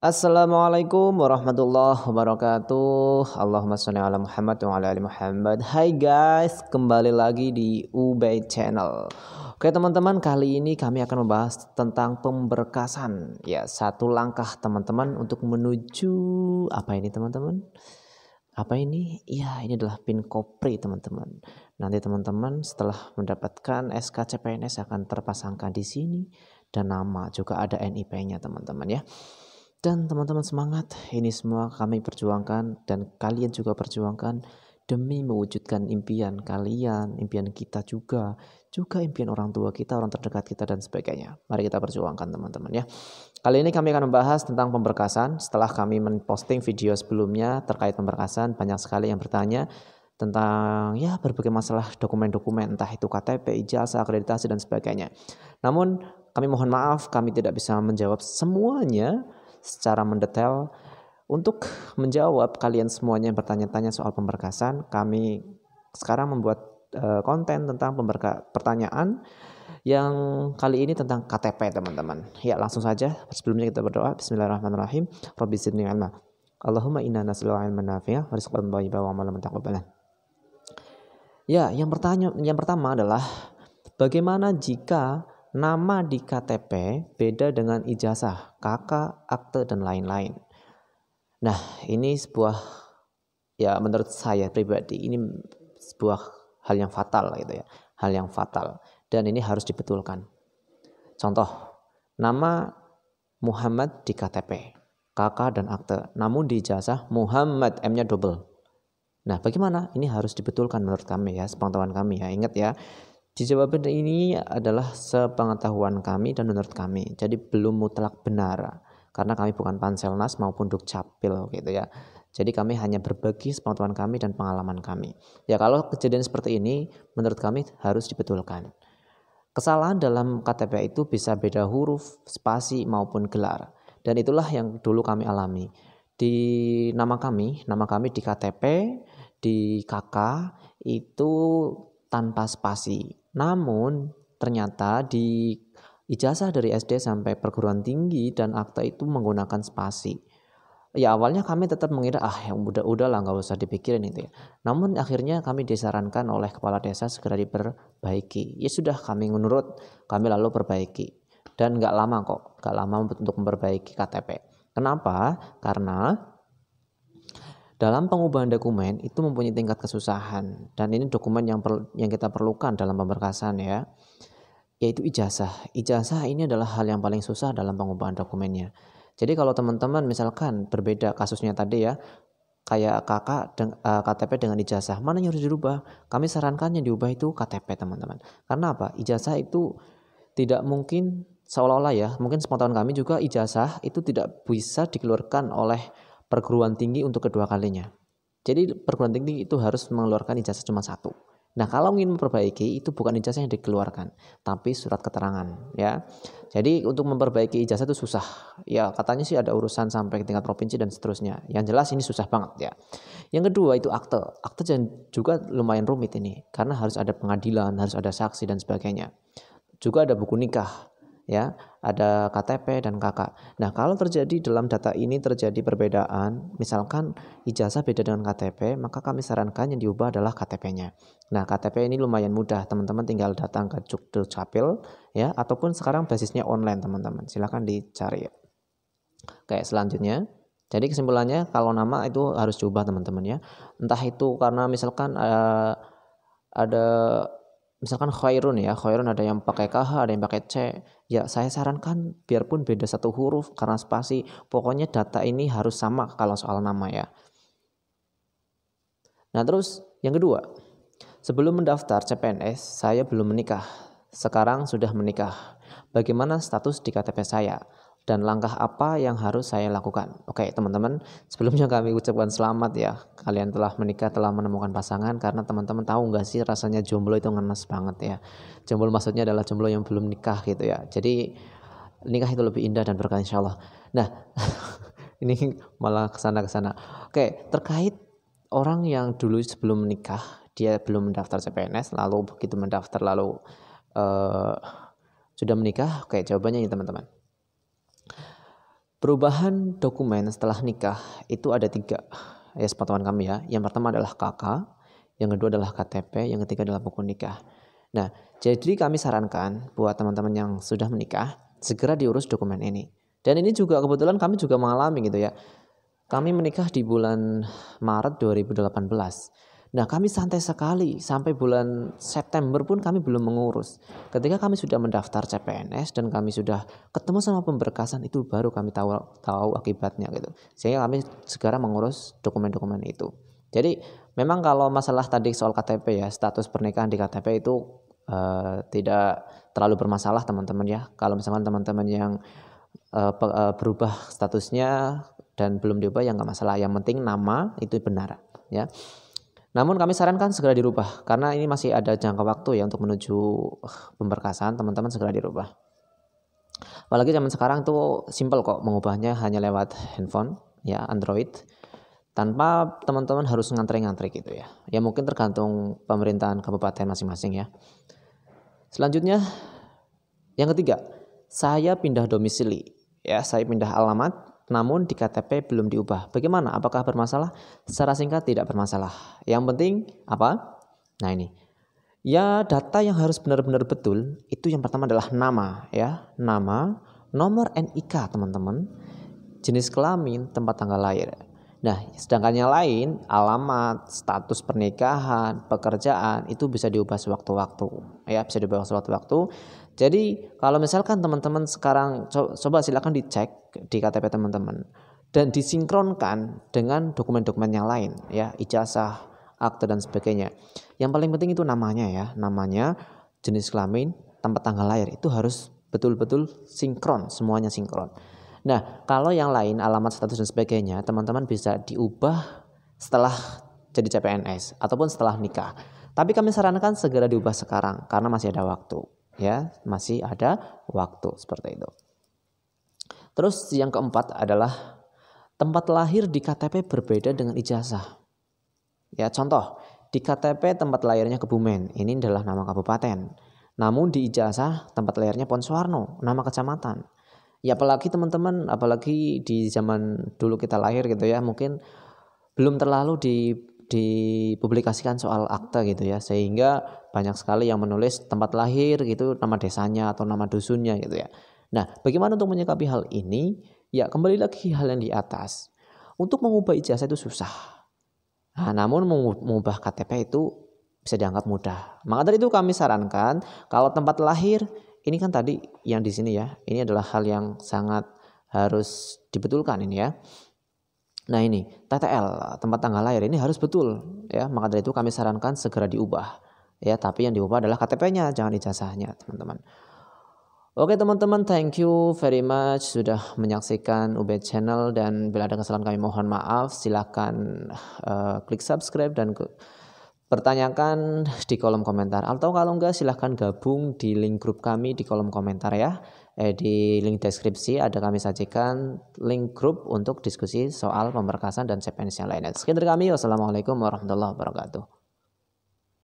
Assalamualaikum warahmatullahi wabarakatuh. Allahumma sholli ala Muhammad wa ala ali Muhammad. Hai guys, kembali lagi di Ubay Channel. Oke teman-teman, kali ini kami akan membahas tentang pemberkasan. Ya, satu langkah teman-teman untuk menuju apa ini teman-teman? Apa ini? Ya, ini adalah PIN Kopri teman-teman. Nanti teman-teman setelah mendapatkan SKCPNS akan terpasangkan di sini dan nama juga ada NIP-nya teman-teman ya. Dan teman-teman semangat, ini semua kami perjuangkan dan kalian juga perjuangkan demi mewujudkan impian kalian, impian kita juga impian orang tua kita, orang terdekat kita dan sebagainya. Mari kita perjuangkan teman-teman ya. Kali ini kami akan membahas tentang pemberkasan. Setelah kami memposting video sebelumnya terkait pemberkasan, banyak sekali yang bertanya tentang ya berbagai masalah dokumen-dokumen, entah itu KTP, ijazah, akreditasi dan sebagainya. Namun kami mohon maaf, kami tidak bisa menjawab semuanya secara mendetail. Untuk menjawab kalian semuanya yang bertanya-tanya soal pemberkasan, kami sekarang membuat konten tentang pertanyaan yang kali ini tentang KTP teman-teman. Ya langsung saja, sebelumnya kita berdoa. Bismillahirrahmanirrahim. Rabbi zidni ilma. Allahumma inna nas'aluka ilman nafi'a wa rizqan thayyiban wa amalan mutaqabbalan. Ya, yang pertama adalah bagaimana jika nama di KTP beda dengan ijazah, KK, akte, dan lain-lain. Nah, ini sebuah, ya menurut saya pribadi, ini sebuah hal yang fatal gitu ya. Hal yang fatal. Dan ini harus dibetulkan. Contoh, nama Muhammad di KTP, KK, dan akte. Namun di ijazah Muhammad, M-nya double. Nah, bagaimana? Ini harus dibetulkan menurut kami ya, sepengetahuan kami ya. Ingat ya. Jawaban ini adalah sepengetahuan kami dan menurut kami. Jadi belum mutlak benar. Karena kami bukan Panselnas maupun Dukcapil gitu ya. Jadi kami hanya berbagi sepengetahuan kami dan pengalaman kami. Ya kalau kejadian seperti ini menurut kami harus dibetulkan. Kesalahan dalam KTP itu bisa beda huruf, spasi maupun gelar. Dan itulah yang dulu kami alami. Di nama kami di KTP, di KK itu tanpa spasi. Namun ternyata di ijazah dari SD sampai perguruan tinggi dan akta itu menggunakan spasi. Ya awalnya kami tetap mengira yang udahlah nggak usah dipikirin itu ya. Namun akhirnya kami disarankan oleh kepala desa segera diperbaiki. Ya sudah kami menurut, kami lalu perbaiki. Dan nggak lama untuk memperbaiki KTP. Kenapa? Karena dalam pengubahan dokumen itu mempunyai tingkat kesusahan dan ini dokumen yang kita perlukan dalam pemberkasan ya, yaitu ijazah. Ijazah ini adalah hal yang paling susah dalam pengubahan dokumennya. Jadi kalau teman-teman misalkan berbeda kasusnya tadi ya, kayak KTP dengan ijazah, mana yang harus dirubah? Kami sarankan yang diubah itu KTP teman-teman. Karena apa? Ijazah itu tidak mungkin seolah-olah ya, mungkin sepengetahuan kami juga ijazah itu tidak bisa dikeluarkan oleh perguruan tinggi untuk kedua kalinya. Jadi perguruan tinggi itu harus mengeluarkan ijazah cuma satu. Nah kalau ingin memperbaiki itu bukan ijazah yang dikeluarkan, tapi surat keterangan ya. Jadi untuk memperbaiki ijazah itu susah. Ya katanya sih ada urusan sampai ke tingkat provinsi dan seterusnya. Yang jelas ini susah banget ya. Yang kedua itu akte. Akte juga lumayan rumit ini karena harus ada pengadilan, harus ada saksi dan sebagainya. Juga ada buku nikah. Ya, ada KTP dan KK. Nah, kalau terjadi dalam data ini terjadi perbedaan, misalkan ijazah beda dengan KTP, maka kami sarankan yang diubah adalah KTP-nya. Nah, KTP ini lumayan mudah, teman-teman tinggal datang ke Dukcapil ya, ataupun sekarang basisnya online, teman-teman. Silakan dicari ya. Kayak selanjutnya. Jadi kesimpulannya kalau nama itu harus diubah, teman-teman ya. Entah itu karena misalkan ada misalkan Khairun ada yang pakai KH, ada yang pakai C. Ya saya sarankan biarpun beda satu huruf karena spasi, pokoknya data ini harus sama kalau soal nama ya. Nah terus yang kedua, sebelum mendaftar CPNS saya belum menikah, sekarang sudah menikah. Bagaimana status di KTP saya? Dan langkah apa yang harus saya lakukan? Oke teman-teman, sebelumnya kami ucapkan selamat ya, kalian telah menikah, telah menemukan pasangan. Karena teman-teman tahu nggak sih rasanya jomblo itu ngenes banget ya. Jomblo maksudnya adalah jomblo yang belum nikah gitu ya. Jadi nikah itu lebih indah dan berkah insya Allah. Nah ini malah kesana. Oke, terkait orang yang dulu sebelum menikah dia belum mendaftar CPNS, lalu begitu mendaftar lalu sudah menikah. Oke, jawabannya ini teman-teman. Perubahan dokumen setelah nikah itu ada 3 ya sepengetahuan kami ya. Yang pertama adalah KK, yang kedua adalah KTP, yang ketiga adalah buku nikah. Nah, jadi kami sarankan buat teman-teman yang sudah menikah segera diurus dokumen ini. Dan ini juga kebetulan kami juga mengalami gitu ya. Kami menikah di bulan Maret 2018. Nah, kami santai sekali sampai bulan September pun kami belum mengurus. Ketika kami sudah mendaftar CPNS dan kami sudah ketemu sama pemberkasan, itu baru kami tahu akibatnya gitu. Sehingga kami segera mengurus dokumen-dokumen itu. Jadi memang kalau masalah tadi soal KTP ya, status pernikahan di KTP itu tidak terlalu bermasalah teman-teman ya. Kalau misalkan teman-teman yang berubah statusnya dan belum diubah ya nggak masalah. Yang penting nama itu benar ya. Namun kami sarankan segera dirubah karena ini masih ada jangka waktu ya untuk menuju pemberkasan, teman-teman segera dirubah. Apalagi zaman sekarang tuh simple kok mengubahnya, hanya lewat handphone ya, Android, tanpa teman-teman harus ngantri-ngantri gitu ya. Ya mungkin tergantung pemerintahan kabupaten masing-masing ya. Selanjutnya yang ketiga, saya pindah domisili ya, saya pindah alamat. Namun di KTP belum diubah. Bagaimana? Apakah bermasalah? Secara singkat tidak bermasalah. Yang penting apa? Nah ini. Ya data yang harus benar-benar betul itu yang pertama adalah nama ya. Nama, nomor NIK teman-teman, jenis kelamin, tempat tanggal lahir. Nah, sedangkan yang lain, alamat, status pernikahan, pekerjaan itu bisa diubah sewaktu-waktu. Ya, bisa diubah sewaktu-waktu. Jadi, kalau misalkan teman-teman sekarang coba silakan dicek di KTP teman-teman dan disinkronkan dengan dokumen-dokumen yang lain, ya, ijazah, akte dan sebagainya. Yang paling penting itu namanya ya, namanya, jenis kelamin, tempat tanggal lahir itu harus betul-betul sinkron, semuanya sinkron. Nah, kalau yang lain alamat, status dan sebagainya, teman-teman bisa diubah setelah jadi CPNS ataupun setelah nikah. Tapi kami sarankan segera diubah sekarang karena masih ada waktu, ya, masih ada waktu seperti itu. Terus yang keempat adalah tempat lahir di KTP berbeda dengan ijazah. Ya, contoh, di KTP tempat lahirnya Kebumen, ini adalah nama kabupaten. Namun di ijazah tempat lahirnya Ponsuwarno, nama kecamatan. Ya apalagi teman-teman, apalagi di zaman dulu kita lahir gitu ya, mungkin belum terlalu dipublikasikan soal akta gitu ya, sehingga banyak sekali yang menulis tempat lahir gitu, nama desanya atau nama dusunnya gitu ya. Nah, bagaimana untuk menyikapi hal ini? Ya kembali lagi hal yang di atas. Untuk mengubah ijazah itu susah. Nah, namun mengubah KTP itu bisa dianggap mudah. Maka dari itu kami sarankan kalau tempat lahir ini kan tadi yang di sini ya, ini adalah hal yang sangat harus dibetulkan ini ya. Nah ini TTL tempat tanggal lahir ini harus betul ya. Maka dari itu kami sarankan segera diubah ya. Tapi yang diubah adalah KTP-nya, jangan ijazahnya teman-teman. Oke teman-teman, thank you very much sudah menyaksikan UB Channel dan bila ada kesalahan kami mohon maaf. Silahkan klik subscribe dan pertanyakan di kolom komentar atau kalau enggak silahkan gabung di link grup kami di kolom komentar ya. Di link deskripsi ada kami sajikan link grup untuk diskusi soal pemberkasan dan CPNS yang lainnya. Sekian dari kami, wassalamualaikum warahmatullahi wabarakatuh.